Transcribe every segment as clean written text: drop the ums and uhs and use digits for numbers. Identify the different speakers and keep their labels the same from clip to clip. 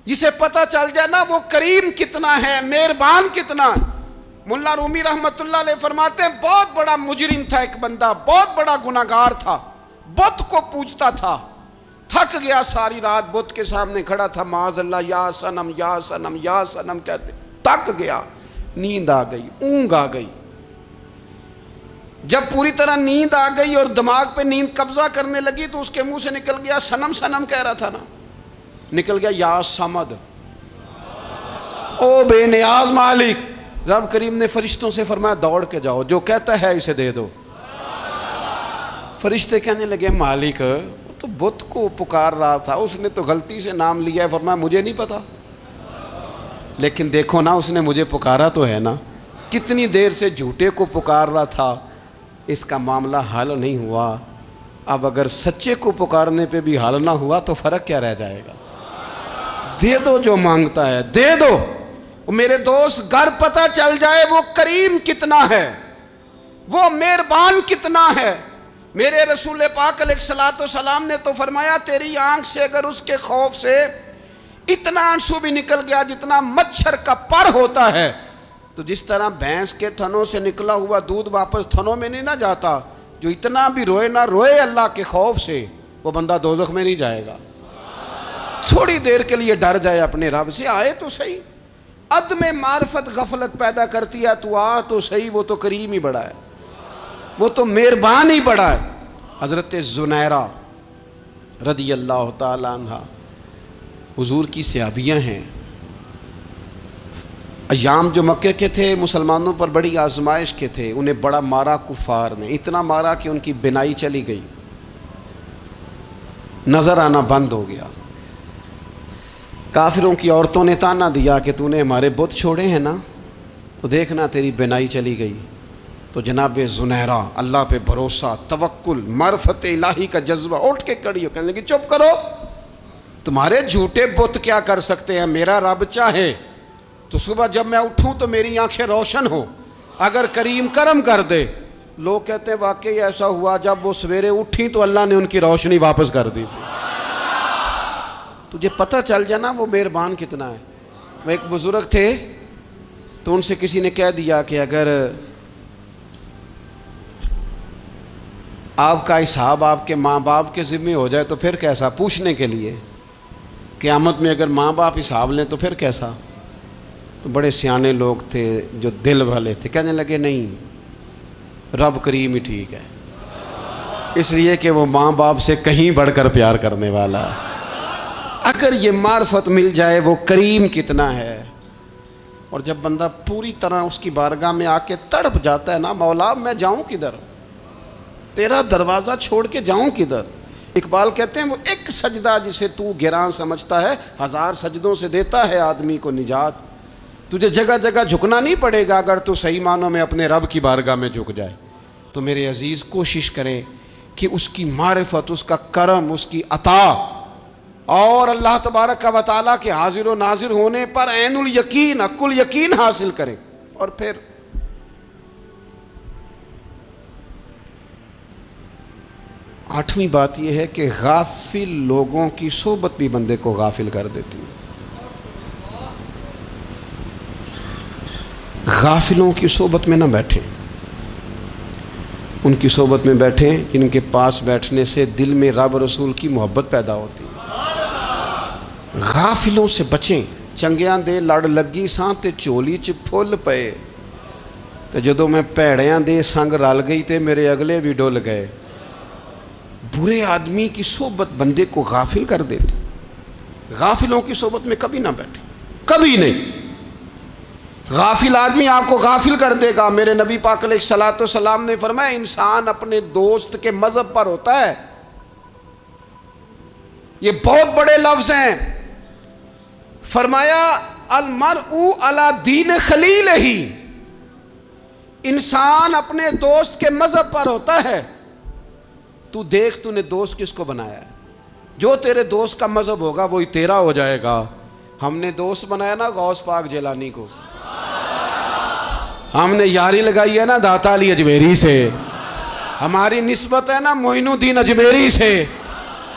Speaker 1: جسے پتہ چل جائے نا وہ کریم کتنا ہے، مہربان کتنا ہے۔ ملا رومی رحمت اللہ علیہ فرماتے ہیں بہت بڑا مجرم تھا ایک بندہ، بہت بڑا گناہگار تھا، بت کو پوجتا تھا، تھک گیا ساری رات بت کے سامنے کھڑا تھا، معاذ اللہ یا صنم یا صنم یا صنم کہتے، تھک گیا، نیند آ گئی، اونگ آ گئی۔ جب پوری طرح نیند آ گئی اور دماغ پہ نیند قبضہ کرنے لگی تو اس کے منہ سے نکل گیا، صنم صنم کہہ رہا تھا نا، نکل گیا یا صمد، او بے نیاز مالک۔ رب کریم نے فرشتوں سے فرمایا دوڑ کے جاؤ، جو کہتا ہے اسے دے دو۔ فرشتے کہنے لگے مالک وہ تو بت کو پکار رہا تھا، اس نے تو غلطی سے نام لیا ہے۔ فرمایا مجھے نہیں پتا، لیکن دیکھو نا اس نے مجھے پکارا تو ہے نا، کتنی دیر سے جھوٹے کو پکار رہا تھا، اس کا معاملہ حل نہیں ہوا، اب اگر سچے کو پکارنے پہ بھی حل نہ ہوا تو فرق کیا رہ جائے گا؟ دے دو جو مانگتا ہے، دے دو۔ میرے دوست گر پتہ چل جائے وہ کریم کتنا ہے، وہ مہربان کتنا ہے۔ میرے رسول پاک علیہ الصلوۃ والسلام نے تو فرمایا تیری آنکھ سے اگر اس کے خوف سے اتنا آنسو بھی نکل گیا جتنا مچھر کا پر ہوتا ہے، تو جس طرح بھینس کے تھنوں سے نکلا ہوا دودھ واپس تھنوں میں نہیں نہ جاتا، جو اتنا بھی روئے نہ روئے اللہ کے خوف سے، وہ بندہ دوزخ میں نہیں جائے گا۔ تھوڑی دیر کے لیے ڈر جائے اپنے رب سے، آئے تو صحیح۔ عدم معرفت غفلت پیدا کرتی ہے، تو آ تو صحیح، وہ تو کریم ہی بڑا ہے، وہ تو مہربان ہی بڑا ہے۔ حضرت زنیرہ رضی اللہ تعالی عنہ حضور کی صحابیاں ہیں۔ ایام جو مکے کے تھے مسلمانوں پر بڑی آزمائش کے تھے، انہیں بڑا مارا کفار نے، اتنا مارا کہ ان کی بینائی چلی گئی، نظر آنا بند ہو گیا۔ کافروں کی عورتوں نے تانا دیا کہ تو نے ہمارے بت چھوڑے ہیں نا، تو دیکھنا تیری بینائی چلی گئی۔ تو جناب زنیرہ اللہ پہ بھروسہ، توکل، معرفت الہی کا جذبہ، اٹھ کے کھڑی ہو، کہنے لگی چپ کرو، تمہارے جھوٹے بت کیا کر سکتے ہیں، میرا رب چاہے تو صبح جب میں اٹھوں تو میری آنکھیں روشن ہو، اگر کریم کرم کر دے۔ لوگ کہتے ہیں واقعی ایسا ہوا، جب وہ سویرے اٹھیں تو اللہ نے ان کی روشنی واپس کر دی تھی۔ تجھے پتہ چل جانا وہ مہربان کتنا ہے۔ وہ ایک بزرگ تھے تو ان سے کسی نے کہہ دیا کہ اگر آپ کا حساب آپ کے ماں باپ کے ذمہ ہو جائے تو پھر کیسا، پوچھنے کے لیے قیامت میں اگر ماں باپ حساب لیں تو پھر کیسا۔ تو بڑے سیانے لوگ تھے جو دل والے تھے، کہنے لگے نہیں، رب کریم ہی ٹھیک ہے، اس لیے کہ وہ ماں باپ سے کہیں بڑھ کر پیار کرنے والا ہے۔ اگر یہ معرفت مل جائے وہ کریم کتنا ہے، اور جب بندہ پوری طرح اس کی بارگاہ میں آ کے تڑپ جاتا ہے نا، مولا میں جاؤں کدھر، تیرا دروازہ چھوڑ کے جاؤں کدھر۔ اقبال کہتے ہیں وہ ایک سجدہ جسے تو گراں سمجھتا ہے، 1000 سجدوں سے دیتا ہے آدمی کو نجات۔ تجھے جگہ جگہ جھکنا نہیں پڑے گا اگر تو صحیح معنوں میں اپنے رب کی بارگاہ میں جھک جائے۔ تو میرے عزیز کوشش کریں کہ اس کی معرفت، اس کا کرم، اس کی عطا اور اللہ تبارک و تعالیٰ کے حاضر و ناظر ہونے پر عین الیقین، حق الیقین حاصل کریں۔ اور پھر آٹھویں بات یہ ہے کہ غافل لوگوں کی صحبت بھی بندے کو غافل کر دیتی ہے۔ غافلوں کی صحبت میں نہ بیٹھیں، ان کی صحبت میں بیٹھیں جن کے پاس بیٹھنے سے دل میں رب رسول کی محبت پیدا ہوتی ہے۔ غافلوں سے بچیں۔ چنگیاں دے لڑ لگی ساں تے چولی چ پھل پئے، تے جدوں میں پیڑیاں دے سنگ رل گئی تے میرے اگلے بھی ڈول گئے۔ برے آدمی کی صحبت بندے کو غافل کر دیتی۔ غافلوں کی صحبت میں کبھی نہ بیٹھیں، کبھی نہیں۔ غافل آدمی آپ کو غافل کر دے گا۔ میرے نبی پاک علیہ الصلوۃ والسلام نے فرمایا انسان اپنے دوست کے مذہب پر ہوتا ہے۔ یہ بہت بڑے لفظ ہیں۔ فرمایا المرء علی دین خلیلہ، انسان اپنے دوست کے مذہب پر ہوتا ہے۔ تو دیکھ تو نے دوست کس کو بنایا ہے، جو تیرے دوست کا مذہب ہوگا وہی تیرا ہو جائے گا۔ ہم نے دوست بنایا نا غوث پاک جیلانی کو، ہم نے یاری لگائی ہے نا داتا علی اجمیری سے، ہماری نسبت ہے نا معین الدین اجمیری سے،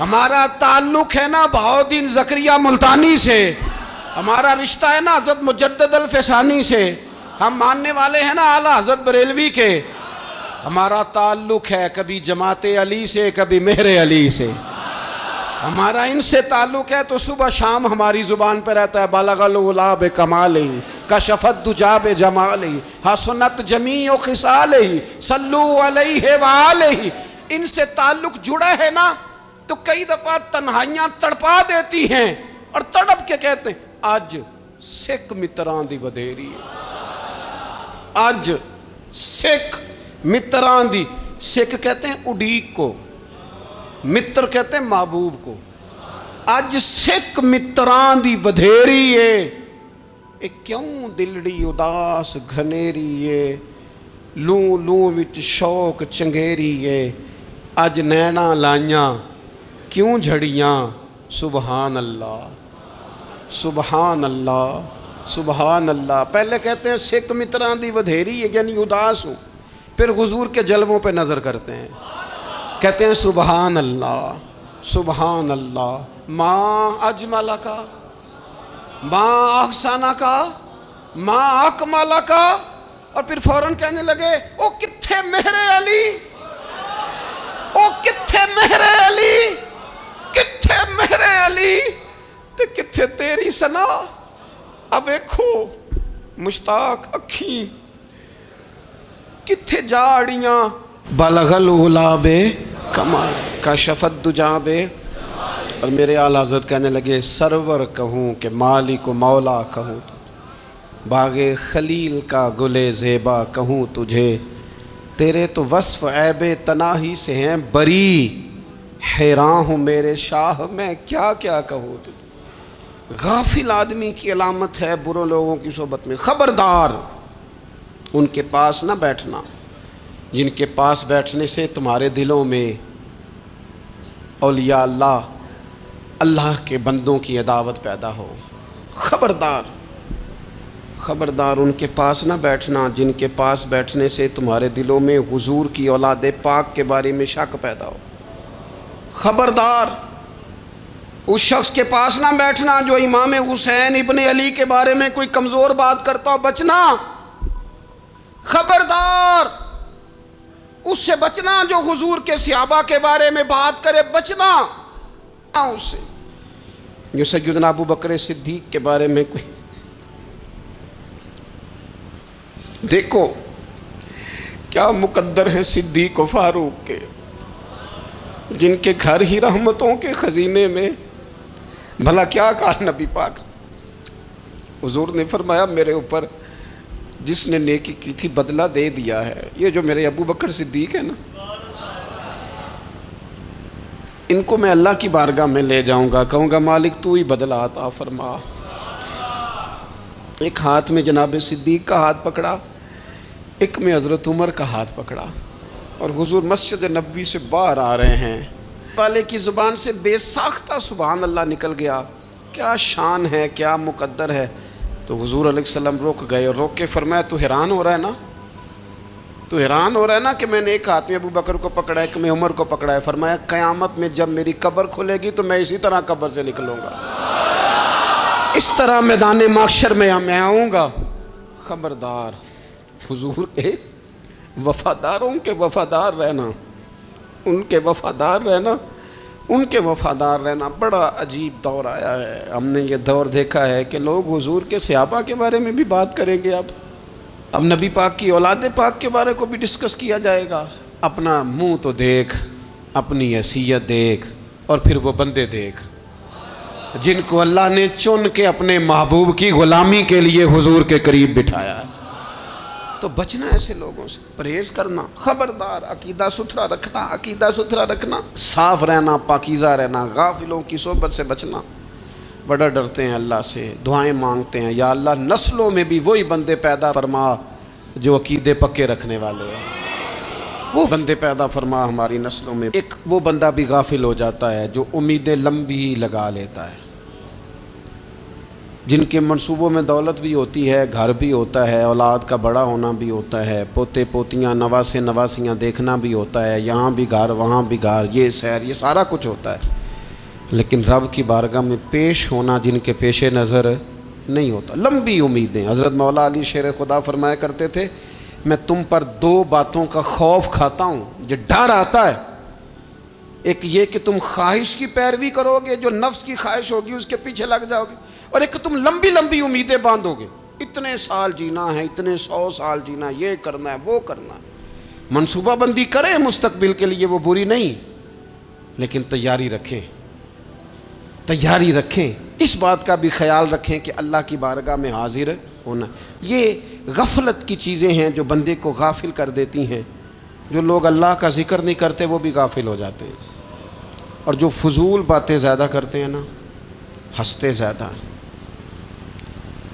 Speaker 1: ہمارا تعلق ہے نا بہاؤالدین زکریا ملتانی سے۔ ہمارا رشتہ ہے نا حضرت مجدد الفسانی سے، ہم ماننے والے ہیں نا اعلیٰ حضرت بریلوی کے. ہمارا تعلق ہے کبھی جماعت علی سے، کبھی مہر علی سے. ہمارا ان سے تعلق ہے تو صبح شام ہماری زبان پہ رہتا ہے بالغ العلا بکمالہ کشف الدجی بجمالہ حسنت جمیع خصالہ صلو علیہ وآلہ. ان سے تعلق جڑا ہے نا تو کئی دفعہ تنہائیاں تڑپا دیتی ہیں اور تڑپ کے کہتے ہیں اج سکھ متران دی ودھیری ہے. اج سکھ متران دی، سکھ کہتے ہیں اڈیق کو، متر کہتے ہیں محبوب کو. اج سکھ متران دی ودھیری ہے. اے کیوں دلڑی اداس گھنیری ہے، لوں لوں وچ شوق چنگیری ہے. اج نینا لائیاں کیوں جھڑیاں، سبحان اللہ سبحان اللہ سبحان اللہ. پہلے کہتے ہیں سکھ متران دی ودھیری ہے یعنی اداس ہوں، پھر حضور کے جلووں پہ نظر کرتے ہیں، کہتے ہیں سبحان اللہ سبحان اللہ. ماں اجمل کا، ماں احسانہ کا، ماں اکمل کا، اور پھر فوراً کہنے لگے او کتھے مہر علی، او کتھے مہر علی، کتھے مہر علی تے کتھے تیری سنا. اب ویکھو مشتاق اکھیں کتھے جاڑیاں بلغ العلا بے کمال کشف الدجی بے. اور میرے اعلیٰ حضرت کہنے لگے سرور کہوں کہ مالک و مولا کہوں تو، باغ خلیل کا گلے زیبا کہوں تجھے، تیرے تو وصف عیب تناہی سے ہیں بری، حیران ہوں میرے شاہ میں کیا کیا کہوں تجھے. غافل آدمی کی علامت ہے برے لوگوں کی صحبت میں. خبردار ان کے پاس نہ بیٹھنا جن کے پاس بیٹھنے سے تمہارے دلوں میں اولیاء اللہ، اللہ کے بندوں کی عداوت پیدا ہو. خبردار خبردار ان کے پاس نہ بیٹھنا جن کے پاس بیٹھنے سے تمہارے دلوں میں حضور کی اولاد پاک کے بارے میں شک پیدا ہو. خبردار اس شخص کے پاس نہ بیٹھنا جو امام حسین ابن علی کے بارے میں کوئی کمزور بات کرتا ہو، بچنا. خبردار اس سے بچنا جو حضور کے صحابہ کے بارے میں بات کرے، بچنا اس سے. جو سیدنا ابو بکر صدیق کے بارے میں کوئی، دیکھو کیا مقدر ہیں صدیق و فاروق کے، جن کے گھر ہی رحمتوں کے خزینے میں. بھلا کیا کہا نبی پاک، حضور نے فرمایا میرے اوپر جس نے نیکی کی تھی بدلہ دے دیا ہے. یہ جو میرے ابو بکر صدیق ہے نا، ان کو میں اللہ کی بارگاہ میں لے جاؤں گا، کہوں گا مالک تو ہی بدلہ عطا فرما. ایک ہاتھ میں جناب صدیق کا ہاتھ پکڑا، ایک میں حضرت عمر کا ہاتھ پکڑا، اور حضور مسجد نبوی سے باہر آ رہے ہیں. والے کی زبان سے بے ساختہ سبحان اللہ نکل گیا. کیا شان ہے، کیا مقدر ہے. تو حضور علیہ السلام رک گئے اور روک کے فرمایا تو حیران ہو رہا ہے نا، تو حیران ہو رہا ہے نا کہ میں نے ایک ہاتھ میں ابو بکر کو پکڑا ہے، ایک میں عمر کو پکڑا ہے. فرمایا قیامت میں جب میری قبر کھلے گی تو میں اسی طرح قبر سے نکلوں گا، اس طرح میدان محشر میں آؤں گا. خبردار حضور ایک وفاداروں کے وفادار رہنا، ان کے وفادار رہنا، ان کے وفادار رہنا. بڑا عجیب دور آیا ہے. ہم نے یہ دور دیکھا ہے کہ لوگ حضور کے صحابہ کے بارے میں بھی بات کریں گے. اب نبی پاک کی اولاد پاک کے بارے کو بھی ڈسکس کیا جائے گا. اپنا منہ تو دیکھ، اپنی حیثیت دیکھ، اور پھر وہ بندے دیکھ جن کو اللہ نے چن کے اپنے محبوب کی غلامی کے لیے حضور کے قریب بٹھایا ہے. تو بچنا ایسے لوگوں سے، پرہیز کرنا. خبردار عقیدہ ستھرا رکھنا، عقیدہ ستھرا رکھنا، صاف رہنا، پاکیزہ رہنا، غافلوں کی صحبت سے بچنا. بڑا ڈرتے ہیں اللہ سے، دعائیں مانگتے ہیں یا اللہ نسلوں میں بھی وہی بندے پیدا فرما جو عقیدے پکے رکھنے والے ہیں. وہ بندے پیدا فرما ہماری نسلوں میں. ایک وہ بندہ بھی غافل ہو جاتا ہے جو امیدیں لمبی لگا لیتا ہے، جن کے منصوبوں میں دولت بھی ہوتی ہے، گھر بھی ہوتا ہے، اولاد کا بڑا ہونا بھی ہوتا ہے، پوتے پوتیاں نواسے نواسیاں دیکھنا بھی ہوتا ہے، یہاں بھی گھر وہاں بھی گھر، یہ سیر، یہ سارا کچھ ہوتا ہے. لیکن رب کی بارگاہ میں پیش ہونا جن کے پیش نظر نہیں ہوتا. لمبی امیدیں. حضرت مولا علی شیر خدا فرمایا کرتے تھے میں تم پر دو باتوں کا خوف کھاتا ہوں، جو ڈر آتا ہے، ایک یہ کہ تم خواہش کی پیروی کرو گے، جو نفس کی خواہش ہوگی اس کے پیچھے لگ جاؤ گے، اور ایک کہ تم لمبی لمبی امیدیں باندھو گے، اتنے سال جینا ہے، اتنے 100 سال جینا ہے، یہ کرنا ہے وہ کرنا ہے. منصوبہ بندی کریں مستقبل کے لیے، وہ بری نہیں، لیکن تیاری رکھیں، تیاری رکھیں. اس بات کا بھی خیال رکھیں کہ اللہ کی بارگاہ میں حاضر ہونا. یہ غفلت کی چیزیں ہیں جو بندے کو غافل کر دیتی ہیں. جو لوگ اللہ کا ذکر نہیں کرتے وہ بھی غافل ہو جاتے ہیں، اور جو فضول باتیں زیادہ کرتے ہیں نا، ہنستے زیادہ ہیں.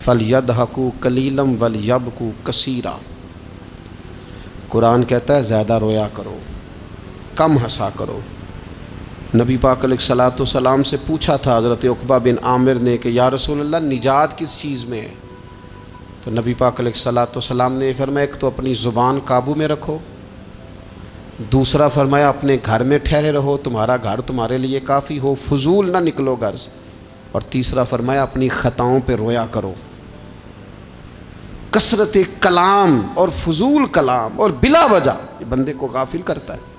Speaker 1: فَلْيَضْحَكُوا قَلِيلًا وَلْيَبْكُوا كَثِيرًا. قرآن کہتا ہے زیادہ رویا کرو، کم ہنسا کرو. نبی پاک علیہ الصلوۃ والسلام سے پوچھا تھا حضرت عقبہ بن عامر نے کہ یا رسول اللہ نجات کس چیز میں ہے؟ تو نبی پاک علیہ الصلوۃ والسلام نے فرمایا ایک تو اپنی زبان قابو میں رکھو، دوسرا فرمایا اپنے گھر میں ٹھہرے رہو، تمہارا گھر تمہارے لیے کافی ہو، فضول نہ نکلو گھر سے، اور تیسرا فرمایا اپنی خطاؤں پہ رویا کرو. کثرت کلام اور فضول کلام اور بلا وجہ یہ بندے کو غافل کرتا ہے.